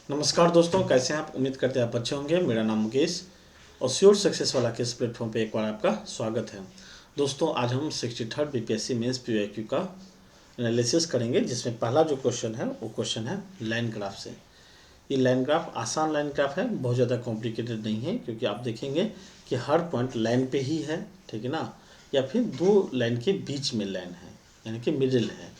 नमस्कार दोस्तों, कैसे हैं आप। उम्मीद करते हैं आप अच्छे होंगे। मेरा नाम मुकेश और श्योर सक्सेस वाला के इस प्लेटफॉर्म पे एक बार आपका स्वागत है। दोस्तों, आज हम 63rd बीपीएससी मेंस पीओक्यू का एनालिसिस करेंगे, जिसमें पहला जो क्वेश्चन है वो क्वेश्चन है लाइन ग्राफ से। ये लाइन ग्राफ आसान लाइन ग्राफ है, बहुत ज़्यादा कॉम्प्लिकेटेड नहीं है, क्योंकि आप देखेंगे कि हर पॉइंट लाइन पे ही है, ठीक है ना, या फिर दो लाइन के बीच में लाइन है, यानी कि मिडिल है।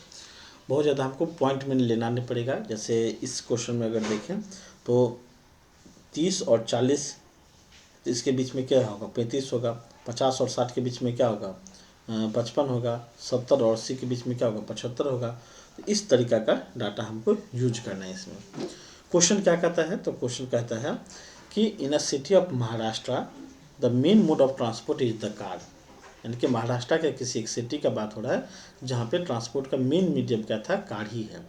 बहुत ज़्यादा हमको पॉइंट में लेना नहीं पड़ेगा। जैसे इस क्वेश्चन में अगर देखें तो 30 और 40, इसके बीच में क्या होगा, 35 होगा। 50 और 60 के बीच में क्या होगा, 55 होगा। 70 और 80 के बीच में क्या होगा, 75 होगा। तो इस तरीका का डाटा हमको यूज करना है इसमें। क्वेश्चन क्या कहता है, तो क्वेश्चन कहता है कि in a city of Maharashtra the main mode of transport is the car. यानी कि महाराष्ट्र के किसी एक सिटी का बात हो रहा है जहाँ पे ट्रांसपोर्ट का मेन मीडियम क्या था, कार ही है।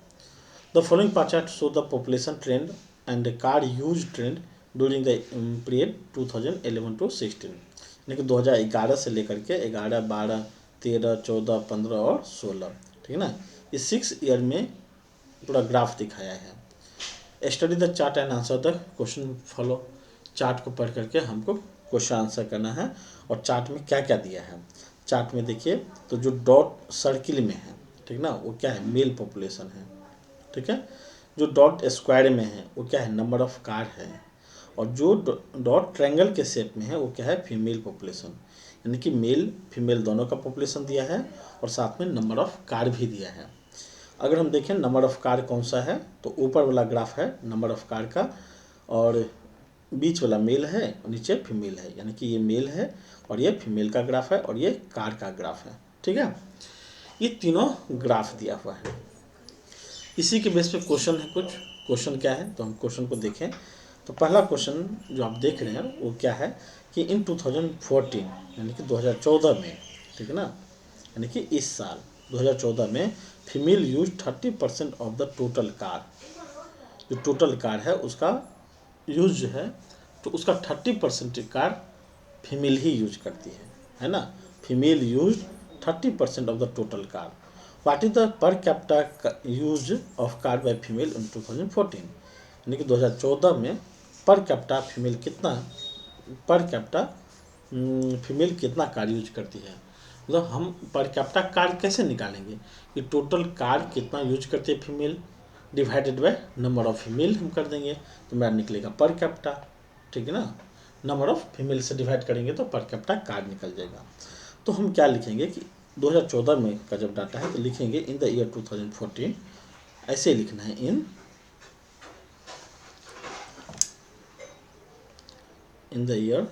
The following bar chart show the population trend and car use trend during the period 2011 to 16। यानी कि 2011 से लेकर के 11, 12, 13, 14, 15 और 16, ठीक है ना। इस 6 ईयर में पूरा ग्राफ दिखाया है। Study the chart and answer the question follow. Chart को पढ़ करके हमको क्वेश्चन आंसर करना है। और चार्ट में क्या क्या दिया है, चार्ट में देखिए तो जो डॉट सर्किल में है, ठीक ना, वो क्या है, मेल पॉपुलेशन है, ठीक है। जो डॉट स्क्वायर में है वो क्या है, नंबर ऑफ कार है। और जो डॉट ट्रायंगल के शेप में है वो क्या है, फीमेल पॉपुलेशन। यानी कि मेल फीमेल दोनों का पॉपुलेशन दिया है और साथ में नंबर ऑफ कार भी दिया है। अगर हम देखें नंबर ऑफ कार कौन सा है, तो ऊपर वाला ग्राफ है नंबर ऑफ कार का, और बीच वाला मेल है और नीचे फीमेल है। यानी कि ये मेल है और ये फीमेल का ग्राफ है और ये कार का ग्राफ है, ठीक है। ये तीनों ग्राफ दिया हुआ है। इसी के बेस पे क्वेश्चन है। कुछ क्वेश्चन क्या है, तो हम क्वेश्चन को देखें। तो पहला क्वेश्चन जो आप देख रहे हैं वो क्या है कि इन 2014 यानी कि 2014 में, ठीक है ना, यानी कि इस साल 2014 में female use 30% of the total car. जो टोटल कार है उसका यूज जो है, तो उसका 30% कार फीमेल ही यूज करती है ना। Female use 30% of the total car. What is the per capita use of car by female इन 2014। यानी कि 2014 में पर कैपिटा फीमेल कितना, पर कैपिटा फीमेल कितना कार यूज करती है। मतलब हम पर कैपिटा कार कैसे निकालेंगे कि टोटल कार कितना यूज करती है female divided by number of female हम कर देंगे, तो मेरा निकलेगा पर कैपिटा, ठीक है ना। नंबर ऑफ फीमेल से डिवाइड करेंगे तो पर कैपिटा कार निकल जाएगा। तो हम क्या लिखेंगे कि 2014 में का जब डाटा है तो लिखेंगे इन द ईयर 2014, ऐसे लिखना है इन द ईयर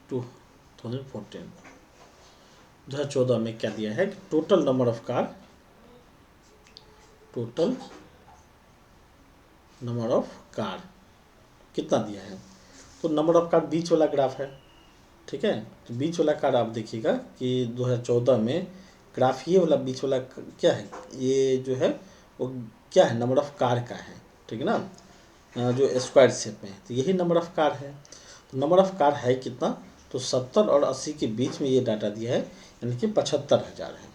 2014। 2014 में क्या दिया है, total number of car, total number of car कितना दिया है। तो नंबर ऑफ कार बीच वाला ग्राफ है, ठीक है। तो बीच वाला कार आप देखिएगा कि 2014 में ग्राफ ये वाला बीच वाला क्या है, ये जो है वो क्या है, नंबर ऑफ कार का है, ठीक है ना, जो स्क्वायर शेप में है, तो यही नंबर ऑफ कार है। तो नंबर ऑफ कार है कितना, तो 70 और 80 के बीच में ये डाटा दिया है, यानी कि 75,000 है।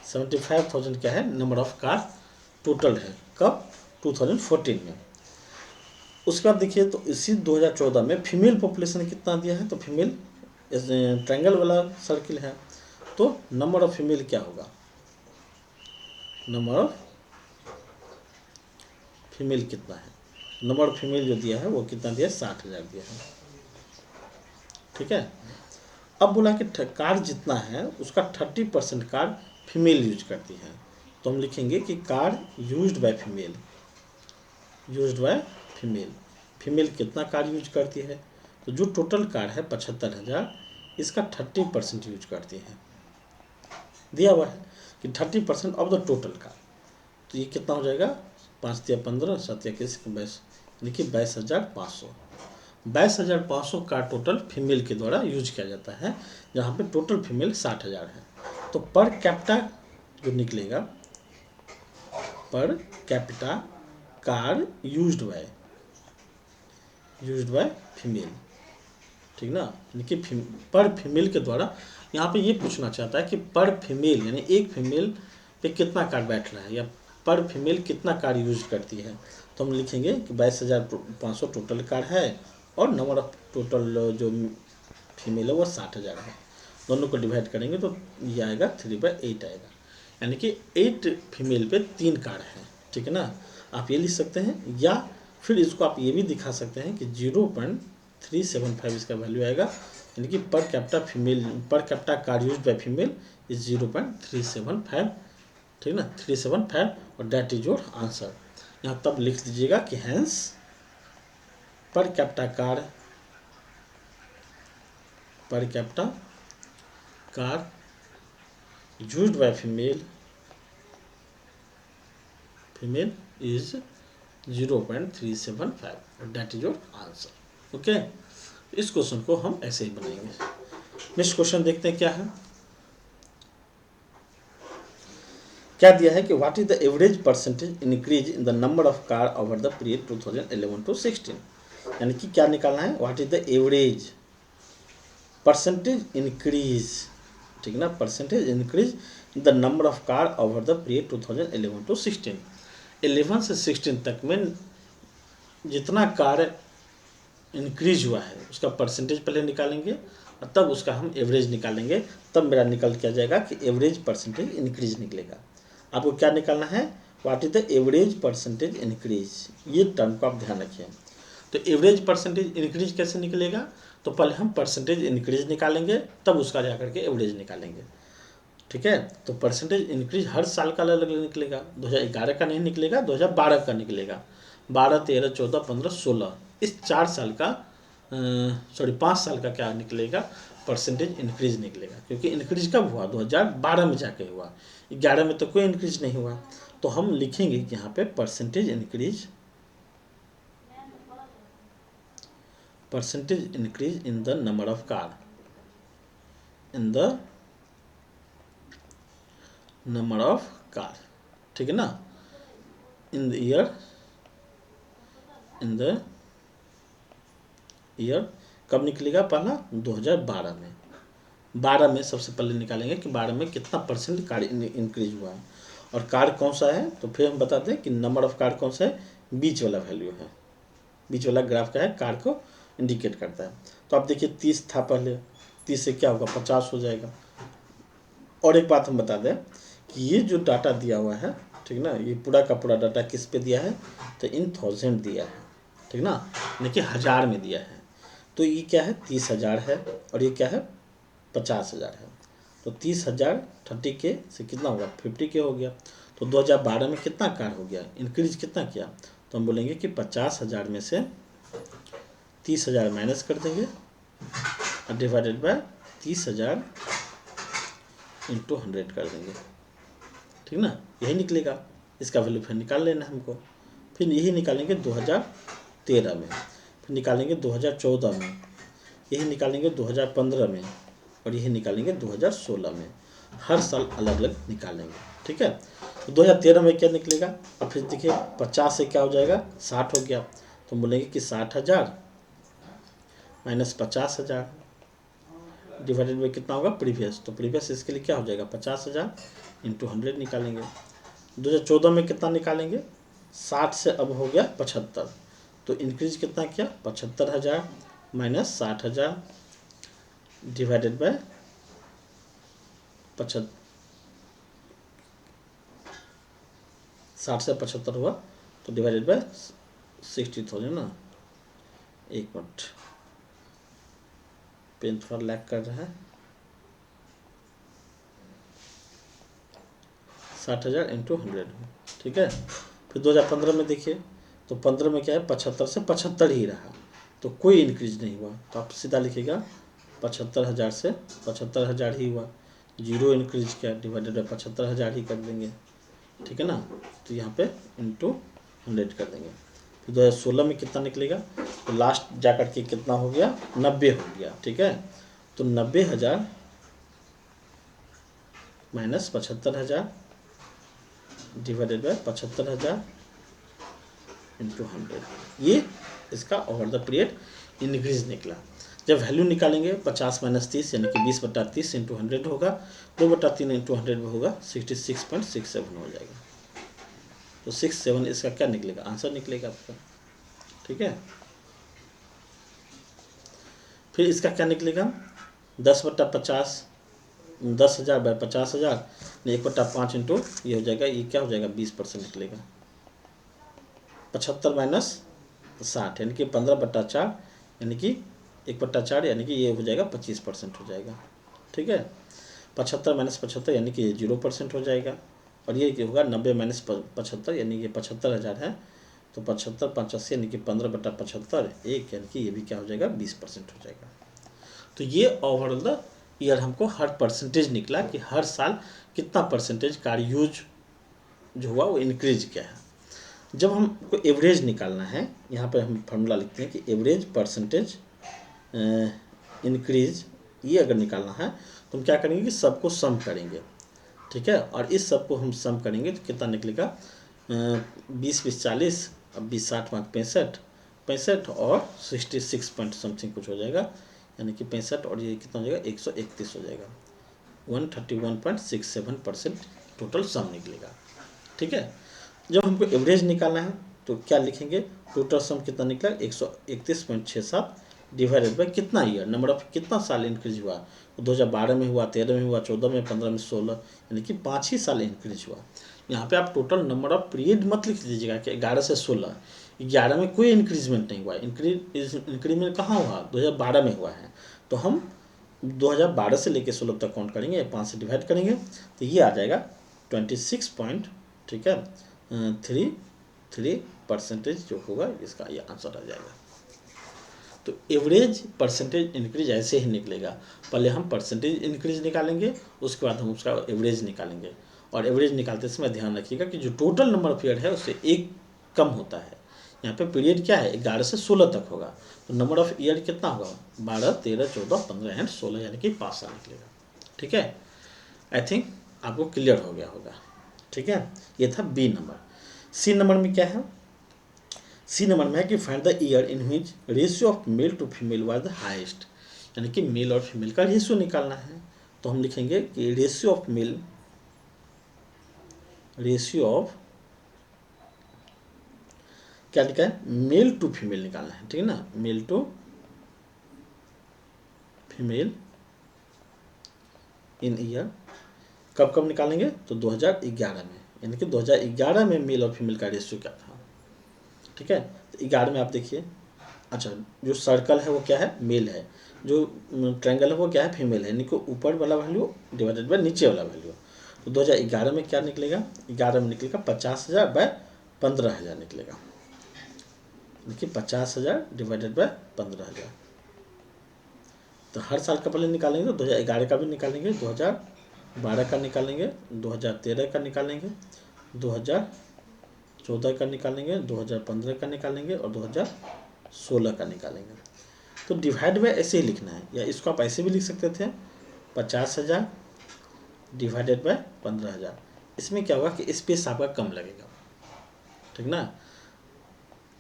75,000 क्या है, नंबर ऑफ कार टोटल है। कब, 2014 में। उसके बाद देखिए तो इसी 2014 में फीमेल पॉपुलेशन कितना दिया है, तो फीमेल ट्रायंगल वाला सर्किल है, तो नंबर ऑफ फीमेल क्या होगा, नंबर ऑफ फीमेल कितना है, नंबर ऑफ फीमेल जो दिया है वो कितना दिया है, 60,000 दिया है, ठीक है। अब बोला कि कार जितना है उसका 30% कार फीमेल यूज करती है, तो हम लिखेंगे कि car used by female, used by female. Female कितना कार यूज करती है, तो जो टोटल कार है 75,000, इसका 30% यूज करती है। दिया हुआ है कि 30% ऑफ द टोटल कार, तो ये कितना हो जाएगा, 5 या 15, 7 या 21, 22, यानी कि 22,500। 22,500 का टोटल फीमेल के द्वारा यूज किया जाता है, जहाँ पे टोटल फीमेल 60,000 है। तो पर कैपिटा जो निकलेगा, per capita car used by female, ठीक ना। यानी कि पर फीमेल के द्वारा, यहाँ पे ये पूछना चाहता है कि पर फीमेल यानी एक फीमेल पे कितना कार्ड बैठ रहा है या पर फीमेल कितना कार्ड यूज करती है, तो हम लिखेंगे कि 22,500 टोटल कार्ड है और नंबर ऑफ टोटल जो फीमेल है वो 60,000 है। दोनों को डिवाइड करेंगे तो ये आएगा 3/8 आएगा, यानी कि 8 फीमेल पे 3 कार्ड है। ठीक है ना, आप ये लिख सकते हैं, या फिर इसको आप ये भी दिखा सकते हैं कि 0.375 इसका वैल्यू आएगा, यानी कि पर capita card use by female is 0.375। ठीक ना, 375, और डैट इज योर आंसर। यहाँ तब लिख दीजिएगा कि hence per capita car used by female is 0.375, और that is your answer. Okay, इस क्वेश्चन को हम ऐसे ही बनाएंगे। नेक्स्ट क्वेश्चन देखते हैं क्या है। क्या दिया है कि what is the average percentage increase in the number of car over the period 2011 to 16, यानी कि क्या निकालना है, what is the average percentage increase. ठीक ना, percentage increase in the number of car over the period 2011 to 16। 11 से 16 तक में जितना कार इंक्रीज हुआ है उसका परसेंटेज पहले निकालेंगे और तब उसका हम एवरेज निकालेंगे, तब मेरा निकल क्या जाएगा कि एवरेज परसेंटेज इंक्रीज निकलेगा। आपको क्या निकालना है, what is the average percentage increase, ये टर्म को आप ध्यान रखिए। तो एवरेज परसेंटेज इंक्रीज कैसे निकलेगा, तो पहले हम परसेंटेज इंक्रीज निकालेंगे तब उसका जा करके एवरेज निकालेंगे। ठीक है, तो परसेंटेज इंक्रीज हर साल का अलग अलग निकलेगा, 2011 का नहीं निकलेगा, 2012 का निकलेगा। 12, 13, 14, 15, 16 इस 4 साल का 5 साल का क्या निकलेगा, परसेंटेज इंक्रीज निकलेगा, क्योंकि इंक्रीज कब हुआ, 2012 में जाके हुआ, 11 में तो कोई इंक्रीज नहीं हुआ। तो हम लिखेंगे कि यहाँ पे percentage increase in the number of car, ठीक है ना, इन द ईयर कब निकलेगा, पहला 2012 में। 12 में सबसे पहले निकालेंगे कि 12 में कितना परसेंट कार इंक्रीज हुआ है, और कार कौन सा है, तो फिर हम बताते हैं कि नंबर ऑफ कार कौन सा है, बीच वाला वैल्यू है, बीच वाला ग्राफ का है, कार को इंडिकेट करता है। तो आप देखिए 30 था पहले, 30 से क्या होगा, 50 हो जाएगा। और एक बात हम बता दें कि ये जो डाटा दिया हुआ है, ठीक ना, ये पूरा का पूरा डाटा किस पे दिया है, तो इन 1000 दिया है, ठीक ना, यानी कि 1000 में दिया है। तो ये क्या है, 30,000 है, और ये क्या है, 50,000 है। तो 30,000 30 के से कितना होगा, 50 के हो गया। तो 2012 में कितना कार हो गया, इंक्रीज कितना किया, तो हम बोलेंगे कि 50,000 में से 30,000 माइनस कर देंगे और डिवाइडेड बाय 30,000 इंटू 100 कर देंगे। ठीक ना, यही निकलेगा, इसका वैल्यू फिर निकाल लेना हमको। फिर यही निकालेंगे 2013 में, फिर निकालेंगे 2014 में, यही निकालेंगे 2015 में, और यही निकालेंगे 2016 में। हर साल अलग अलग निकालेंगे। ठीक है, तो 2013 में क्या निकलेगा, अब फिर देखिए 50 से क्या हो जाएगा, 60 हो गया। तो बोलेंगे कि 60,000 माइनस 50,000 डिवाइडेड बाई कितना होगा, प्रीवियस। तो प्रीवियस इसके लिए क्या हो जाएगा, 50,000 इंटू 100 निकालेंगे। 2014 में कितना निकालेंगे, 60 से अब हो गया 75, तो इंक्रीज कितना किया, 75,000 माइनस 60,000 डिवाइडेड बाय 60 से 75 हुआ, तो डिवाइडेड बाय 60,000 ना। एक मिनट, पेन थोड़ा लैग कर रहा है। 60,000 इंटू 100, ठीक है। फिर 2015 में देखिए, तो 15 में क्या है, 75 से 75 ही रहा, तो कोई इंक्रीज नहीं हुआ। तो आप सीधा लिखिएगा 75,000 से 75,000 ही हुआ, जीरो इंक्रीज किया, डिवाइडेड बाई 75,000 ही कर देंगे। ठीक है ना, तो यहाँ पे इंटू 100 कर देंगे। फिर 2016 में कितना निकलेगा, तो लास्ट जा कर के कितना हो गया, 90 हो गया। ठीक है, तो 90,000 माइनस 75,000 डिवाइडेड बाय 75,000 इंटू 100, ये इसका ओवर द पीरियड इंक्रीज निकला। जब वैल्यू निकालेंगे 50 माइनस 30 यानी कि 20/30 इंटू 100 होगा, 2/3 इंटू 100 होगा 66.67 हो जाएगा। तो 67 इसका क्या निकलेगा, आंसर निकलेगा आपका। ठीक है, फिर इसका क्या निकलेगा, 10/50, 10,000 बाय 50,000, 1/5 इंटू ये हो जाएगा, ये क्या हो जाएगा 20% निकलेगा। 75 माइनस 60 यानी कि 15/4 यानी कि 1/4 यानी कि ये हो जाएगा 25% हो जाएगा। ठीक है, 75 माइनस 75 यानी कि ये 0% हो जाएगा। और ये होगा 90 माइनस 75 यानी कि 75,000 है, तो 75 85 यानी कि 15/75 1 यानी कि ये भी क्या हो जाएगा 20% हो जाएगा। तो ये ओवरऑल द ईयर हमको हर परसेंटेज निकला कि हर साल कितना परसेंटेज कार यूज जो हुआ वो इंक्रीज किया है। जब हमको एवरेज निकालना है, यहाँ पर हम फार्मूला लिखते हैं कि एवरेज परसेंटेज इंक्रीज, ये अगर निकालना है तो हम क्या करेंगे कि सबको सम करेंगे। ठीक है, और इस सब को हम सम करेंगे तो कितना निकलेगा, 20-20-40, अब 20-60-65, 65 और 66 पॉइंट समथिंग कुछ हो जाएगा, यानी कि 65 और ये कितना हो जाएगा 131 हो जाएगा। 131.67% टोटल सम निकलेगा। ठीक है, जब हमको एवरेज निकालना है तो क्या लिखेंगे, टोटल सम कितना निकला 131.67 डिवाइडेड बाई कितना ईयर, नंबर ऑफ कितना साल इंक्रीज हुआ, 2012 में हुआ, 13 में हुआ, 14 में, 15 में, 16, यानी कि 5 ही साल इंक्रीज हुआ। यहाँ पे आप टोटल नंबर ऑफ पीरियड मत लिख दीजिएगा कि 11 से 16, 11 में कोई इंक्रीजमेंट नहीं हुआ। इंक्रीजमेंट कहाँ हुआ, 2012 में हुआ है, तो हम 2012 से लेकर 16 तक काउंट करेंगे, 5 से डिवाइड करेंगे तो ये आ जाएगा 26 पॉइंट, ठीक है, 33% जो होगा इसका ये आंसर आ जाएगा। तो एवरेज परसेंटेज इंक्रीज ऐसे ही निकलेगा, पहले हम परसेंटेज इंक्रीज निकालेंगे, उसके बाद हम उसका एवरेज निकालेंगे। और एवरेज निकालते समय ध्यान रखिएगा कि जो टोटल नंबर ऑफ ईयर है उससे एक कम होता है। यहाँ पे पीरियड क्या है, 11 से 16 तक होगा, तो नंबर ऑफ ईयर कितना होगा 12, 13, 14, 15 एंड 16 यानी कि 5 साल निकलेगा। ठीक है, आई थिंक आपको क्लियर हो गया होगा। ठीक है, ये था बी नंबर। सी नंबर में क्या है, सी नंबर में है कि find the year in which ratio of male to female was the highest, यानी कि मेल और फीमेल का रेशियो निकालना है। तो हम लिखेंगे कि ratio of mail, ratio of क्या लिखा है, मेल टू फीमेल निकालना है। ठीक है ना, male to female in year, कब कब निकालेंगे, तो 2011 में, यानी कि 2011 में मेल और फीमेल का रेशियो क्या था। ठीक है, तो 11 में आप देखिए, अच्छा जो सर्कल है वो क्या है, मेल है, जो ट्रायंगल है वो क्या है, फीमेल है, यानी कि ऊपर वाला वैल्यू डिवाइडेड बाय नीचे वाला वैल्यू। तो 2011 में क्या निकलेगा, 11 में निकलेगा 50,000 बाय 15,000 निकलेगा, यानी 50,000 डिवाइडेड बाय 15,000। तो हर साल का पहले निकालेंगे तो 2011 का भी निकालेंगे, 2012 का निकालेंगे, 2013 का निकालेंगे, 2014 का निकालेंगे, 2015 का निकालेंगे और 2016 का निकालेंगे। तो डिवाइड बाय ऐसे ही लिखना है, या इसको आप ऐसे भी लिख सकते थे, 50,000 डिवाइडेड बाय 15,000। इसमें क्या होगा कि स्पेस आपका कम लगेगा। ठीक ना,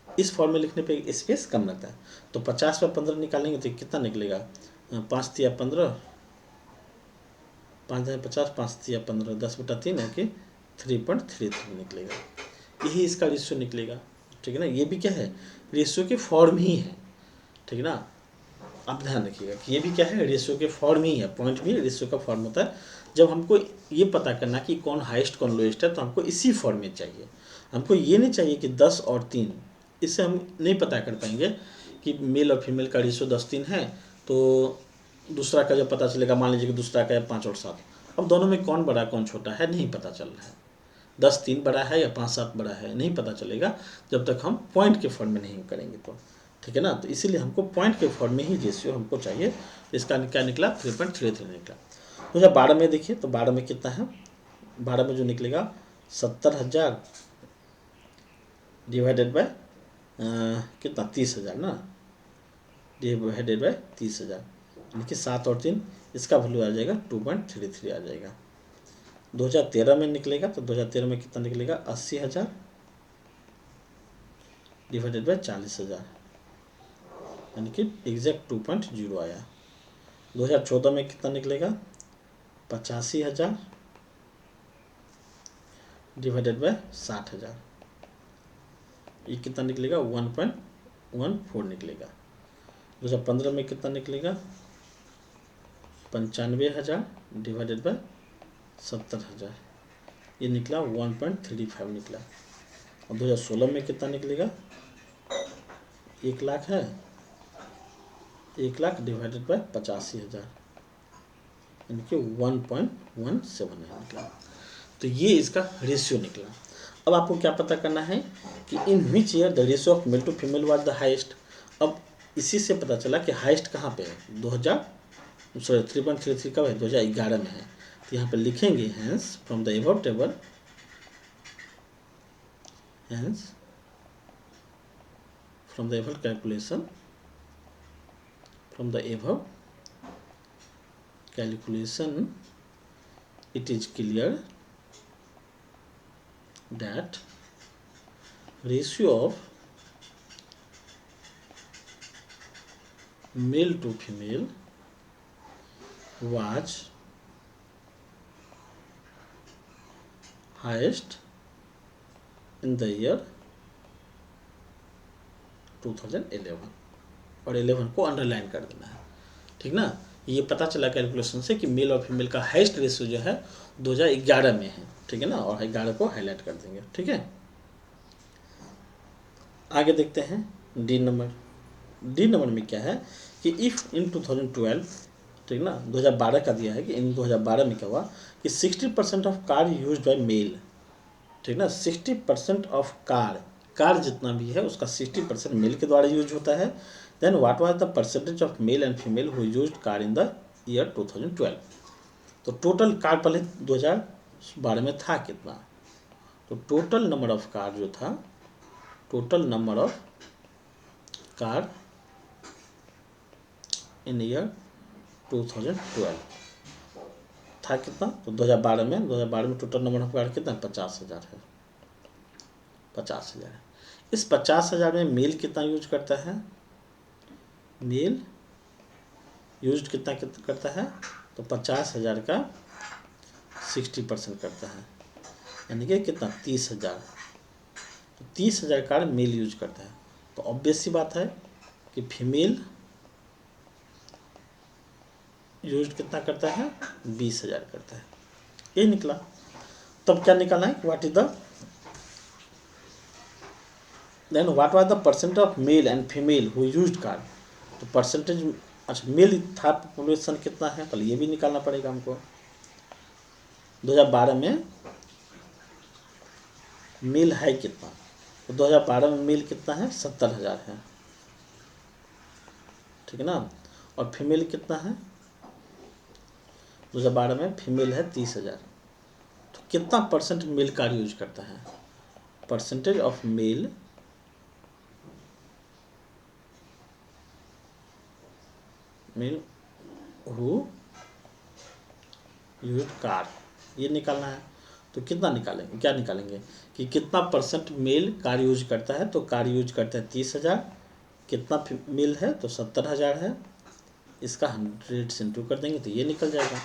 इस फॉर्म में लिखने पे स्पेस कम लगता है। तो 50 पर 15 निकालेंगे तो कितना निकलेगा, 5 तिया 15, 5 50, 5 तिया 15, 10/3 है कि 3.33 निकलेगा। यही इसका रेशियो निकलेगा। ठीक है ना, ये भी क्या है, रेशियो के फॉर्म ही है। ठीक है ना, आप ध्यान रखिएगा कि ये भी क्या है, रेशियो के फॉर्म ही है, पॉइंट भी रेशियो का फॉर्म होता है। जब हमको ये पता करना कि कौन हाईएस्ट कौन लोएस्ट है तो हमको इसी फॉर्म में चाहिए। हमको ये नहीं चाहिए कि 10 और 3, इससे हम नहीं पता कर पाएंगे कि मेल और फीमेल का रेशियो 10-3 है, तो दूसरा का जब पता चलेगा, मान लीजिए कि दूसरा का है 5 और 7, अब दोनों में कौन बड़ा कौन छोटा है नहीं पता चल रहा है, 10-3 बड़ा है या 5-7 बड़ा है नहीं पता चलेगा जब तक हम पॉइंट के फॉर्म में नहीं करेंगे तो। ठीक है ना, तो इसीलिए हमको पॉइंट के फॉर्म में ही रेशियो हमको चाहिए। इसका क्या निकला 3.33 निकला। 2012 में देखिए तो 12 में कितना है, 12 में जो निकलेगा 70,000 डिवाइडेड बाय कितना 30,000 ना, डिवाइडेड बाय 30,000, यानी कि 7 और 3, इसका वैल्यू आ जाएगा 2.33 आ जाएगा। 2013 में निकलेगा तो 2013 में कितना निकलेगा 80,000 डिवाइडेड बाय 40,000, यानी कि एग्जैक्ट 2.0 आया। 2014 में कितना निकलेगा? 85,000 डिवाइडेड बाय 60,000, ये कितना निकलेगा? 1.14 निकलेगा। 2015 में कितना निकलेगा? 95,000 डिवाइडेड बाय 70,000, ये निकला 1.35 निकला। और 2016 में कितना निकलेगा? 1 लाख है, 1 लाख डिवाइडेड बाय 85,000, यानी कि 1.17 निकला। तो ये इसका रेशियो निकला। अब आपको क्या पता करना है कि in which year the ratio of male to female was the highest. अब इसी से पता चला कि हाईएस्ट कहाँ पे है? 3.33 कब है? 2011 में है। तो यहाँ पे लिखेंगे hence from the above table, hence from the above calculation, from the above calculation it is clear that ratio of male to female was highest in the year 2011, और 11 को अंडरलाइन कर देना है, ठीक ना। ये पता चला कैलकुलेशन से कि मेल और फीमेल का हाईएस्ट रेशियो जो है 2011 में है, ठीक है ना, और 11 को हाईलाइट कर देंगे, ठीक है। आगे देखते हैं डी नंबर। डी नंबर में क्या है कि इफ़ इन 2012, ठीक ना, 2012 का दिया है कि इन 2012 में क्या हुआ कि 60% of car use by male, ठीक ना, 60% ऑफ कार जितना भी है उसका 60% मेल के द्वारा यूज होता है। Then what was the percentage of male and female who used car in the year 2012। तो टोटल कार पहले 2012 में था कितना? तो टोटल नंबर ऑफ कार जो था, total number of car in year 2012 था कितना? तो 2012 में टोटल नंबर ऑफ कार कितना? 50,000 है, 50,000 है। इस 50,000 में मेल कितना यूज करता है? मेल यूज कितना करता है? तो 50,000 का 60% करता है, यानी कि कितना? 30,000। तो 30,000 कार मेल यूज करता है। तो ऑब्वियस सी बात है कि फीमेल यूज कितना करता है? 20,000 करता है, ये निकला। तब क्या निकालना है? What is the then what was the percent of male and female who used car. तो परसेंटेज, अच्छा मेल था पॉपुलेशन कितना है, पहले ये भी निकालना पड़ेगा हमको। 2012 में मेल है कितना? तो 2012 में मेल कितना है? 70,000 है, ठीक है ना। और फीमेल कितना है? 2012 में फीमेल है 30,000। तो कितना परसेंट मेल कार यूज करता है? Percentage of mail who use car, ये निकालना है। तो कितना निकालेंगे? क्या निकालेंगे कि कितना परसेंट मेल कार यूज करता है? तो कार यूज करता है 30,000, कितना मेल है? तो 70,000 है। इसका 100 से इंटू कर देंगे तो ये निकल जाएगा।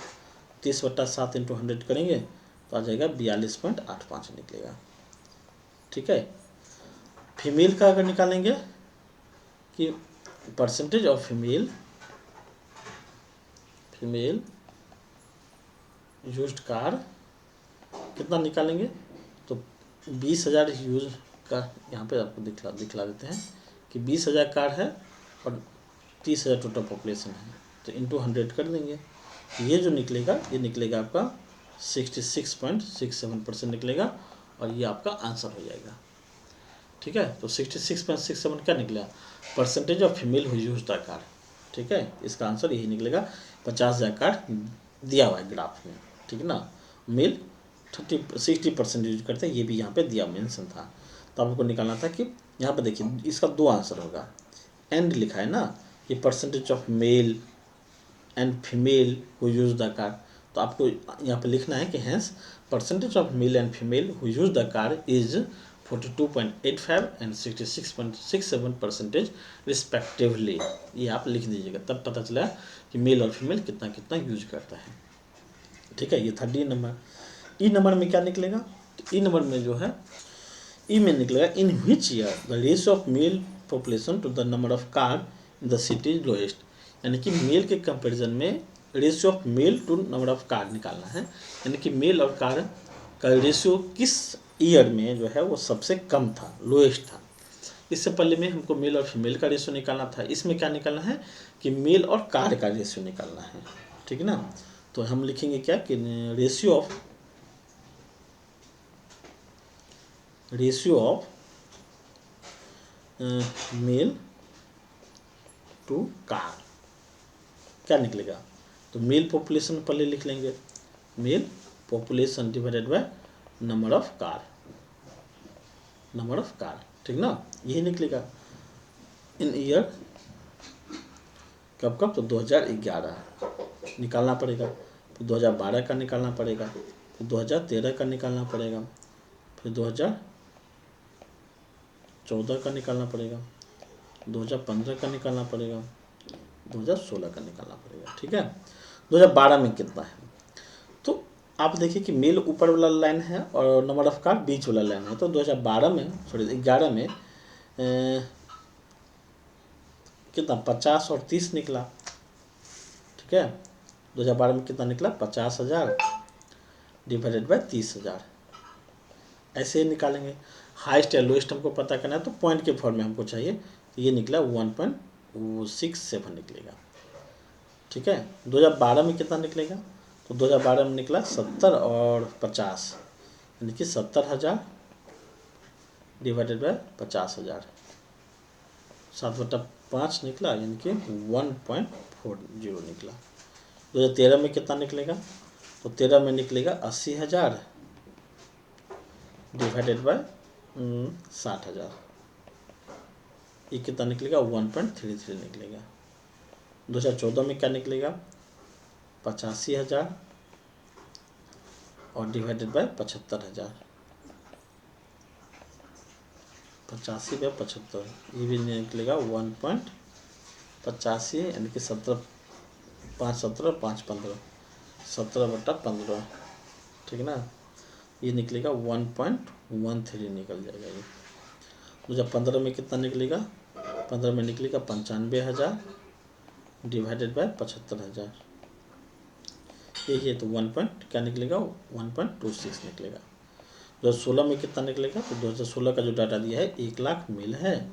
30/7 इंटू 100 करेंगे तो आ जाएगा 42.85 निकलेगा, ठीक है। फीमेल का अगर निकालेंगे कि percentage of female used car कितना निकालेंगे? तो 20,000 यूज का यहाँ पे आपको दिखला देते हैं कि 20,000 कार है और 30,000 टोटल पॉपुलेशन है, तो इंटू 100 कर देंगे। ये जो निकलेगा, ये निकलेगा आपका 66.67% निकलेगा, और ये आपका आंसर हो जाएगा, ठीक है। तो 66.67 क्या निकला? Percentage of female who use the car, ठीक है। इसका आंसर यही निकलेगा। 50,000 कार दिया हुआ है ग्राफ में, ठीक है ना। मेल 60% यूज करते हैं, ये भी यहाँ पे दिया मेंशन था। तो आपको निकालना था कि यहाँ पे देखिए इसका 2 आंसर होगा। एंड लिखा है ना, ये percentage of male and female who use the car. तो आपको यहाँ पे लिखना है कि hence percentage of male and female who use the car is 42.85 and 66.67% respectively. ये आप लिख दीजिएगा, तब पता चला कि मेल और फीमेल कितना कितना यूज करता है। ठीक है, ये था डी नंबर। ई नंबर में क्या निकलेगा? तो ई नंबर में जो है, ई में निकलेगा in which year the ratio of male population to the number of car in the city is lowest. यानी कि मेल के कंपैरिजन में ratio of male to number of car निकालना है, यानी कि मेल और कार का रेशियो किस ईयर में जो है वो सबसे कम था, लोएस्ट था। इससे पहले में हमको मेल और फीमेल का रेशियो निकालना था, इसमें क्या निकालना है कि मेल और कार का रेशियो निकालना है। ठीक है ना, तो हम लिखेंगे क्या कि ratio of male to car क्या निकलेगा? तो मेल पॉपुलेशन पहले लिख लेंगे, male population divided by number of car, ठीक ना, यही निकलेगा इन ईयर। कब? तो 2011 निकालना पड़ेगा, फिर 2012 का निकालना पड़ेगा, फिर 2013 का निकालना पड़ेगा, फिर 2014 का निकालना पड़ेगा, 2015 का निकालना पड़ेगा, 2016 का निकालना पड़ेगा। ठीक है, 2012 में कितना है? तो आप देखिए कि मेल ऊपर वाला लाइन है और नंबर ऑफ कार बीच वाला लाइन है। तो 2011 में कितना 50 और 30 निकला। ठीक है, 2012 में कितना निकला? 50,000 डिवाइडेड बाय 30,000। ऐसे ही निकालेंगे। हाईएस्ट या लोएस्ट हमको पता करना है तो पॉइंट के फॉर्म में हमको चाहिए, तो ये निकला 1.67 निकलेगा। ठीक है, 2012 में कितना निकलेगा? तो 2012 में निकला 70 और 50, यानी कि 70,000 डिवाइडेड बाय 50,000, 7/5 निकला, यानी कि 1.40 निकला। 2013 में कितना निकलेगा? तो 13 में निकलेगा 80,000 डिवाइडेड बाय 60,000, ये कितना निकलेगा? 1.33 निकलेगा। 2014 में क्या निकलेगा? 85,000 और डिवाइडेड बाय 75,000, 85/75, ये भी निकलेगा 1.85, यानी कि 17, 5 17 5 15, 17/15। ठीक है ना, ये निकलेगा 1.13 निकल जाएगा ये। 2015 में कितना निकलेगा? 15 में निकलेगा 95,000 डिवाइडेड बाय 75,000, यही है, तो क्या निकलेगा? 1.26 निकलेगा। 2016 में कितना निकलेगा? तो 2016 का जो डाटा दिया है 1 लाख मेल है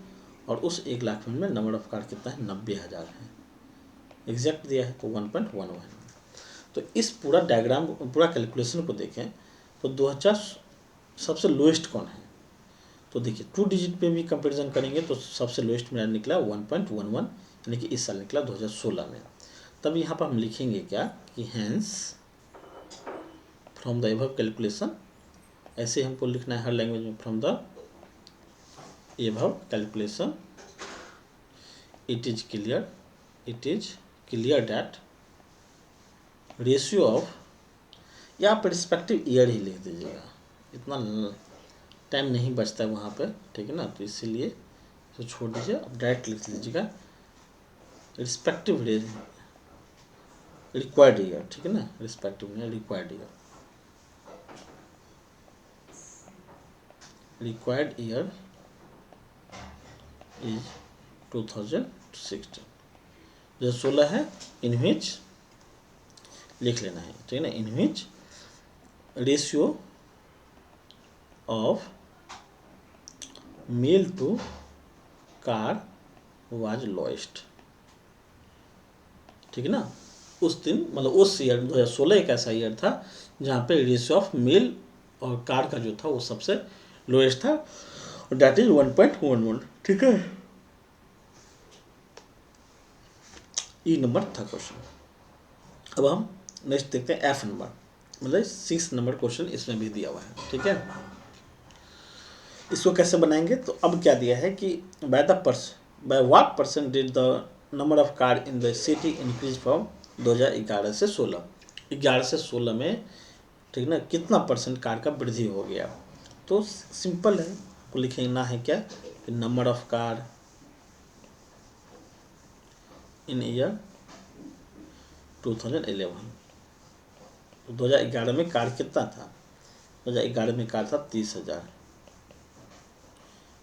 और उस 1 लाख मेल में नंबर ऑफ कार कितना है? 90,000 है, एग्जैक्ट दिया है, तो 1.11। तो इस पूरा डायग्राम, पूरा कैलकुलेशन को देखें तो 2000 सबसे लोएस्ट कौन है? तो देखिए 2 डिजिट पे भी कंपैरिजन करेंगे तो सबसे लोएस्ट मेरा निकला 1.11, यानी कि इस साल निकला 2016 में। तब यहाँ पर हम लिखेंगे क्या कि hence from the above calculation, ऐसे हमको लिखना है हर लैंग्वेज में, from the above calculation it is clear that ratio of, या आप रिस्पेक्टिव ईयर ही लिख दीजिएगा, इतना टाइम नहीं बचता है वहाँ पे। ठीक है ना, तो इसीलिए तो छोड़ दीजिए, अब डायरेक्ट लिख लीजिएगा रिस्पेक्टिव रिक्वायर्ड ईयर। ठीक है ना, रिस्पेक्टिव में रिक्वायर्ड ईयर इज 2016, जो 16 है इन विच लिख लेना है। ठीक है ना, in which ratio of male to car was lowest. ठीक है ना, उस दिन मतलब उस ईयर 2016 एक ऐसा ईयर था जहाँ पे रेशियो ऑफ मेल और कार का जो था वो सबसे लोएस्ट था, और दैट इज 1.11। ठीक है, ई नंबर था क्वेश्चन। अब हम नेक्स्ट देखते हैं एफ नंबर, मतलब 6 नंबर क्वेश्चन इसमें भी दिया हुआ है। ठीक है, इसको कैसे बनाएंगे? तो अब क्या दिया है कि by what percent did the number of car in the city increase from 2011 से 16, 11 से 16 में, ठीक ना, कितना परसेंट कार का वृद्धि हो गया? तो सिंपल है, आपको लिखना है क्या, फिर number of car in year 2011। 2011 में कार कितना था, 2011 में कार था 30,000।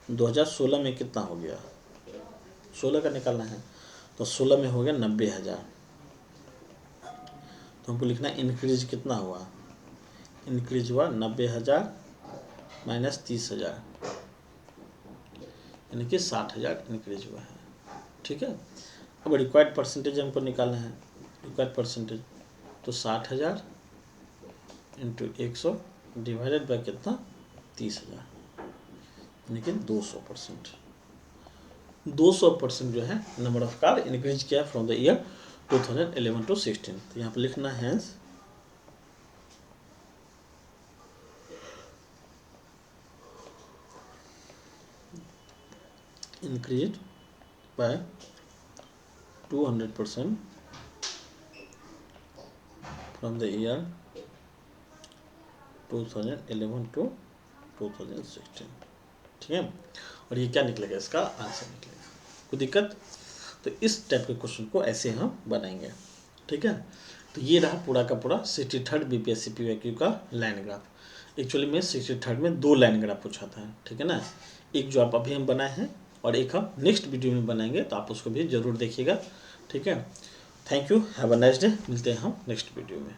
2016 में कितना हो गया, 16 का निकालना है, तो 16 में हो गया 90,000। तो हमको लिखना है इंक्रीज कितना हुआ, इंक्रीज हुआ 90,000 माइनस 30,000, यानी कि 60,000 इंक्रीज हुआ है। ठीक है, अब रिक्वायर्ड परसेंटेज हमको निकालना है, रिक्वायर्ड परसेंटेज तो 60,000 इंटू 100 डिवाइडेड बाय कितना 30,000, यानी कि 200%। 200% जो है नंबर ऑफ कार इंक्रीज किया फ्रॉम द ईयर 2011 टू 16। तो यहाँ पर लिखना है increase by 200% from the year 2011 to 2016। ठीक है, और ये क्या निकलेगा, इसका आंसर निकलेगा। कोई दिक्कत, तो इस टाइप के क्वेश्चन को ऐसे हम बनाएंगे। ठीक है, तो ये रहा पूरा का पूरा 63rd बीपीएससी पीवाईक्यू का लाइन ग्राफ। एक्चुअली में 63rd में 2 लाइन ग्राफ पूछा था। ठीक है ना, एक जो आप अभी हम बनाए हैं और एक हम नेक्स्ट वीडियो में बनाएंगे, तो आप उसको भी जरूर देखिएगा। ठीक है, thank you, have a nice day, मिलते हैं हम नेक्स्ट वीडियो में।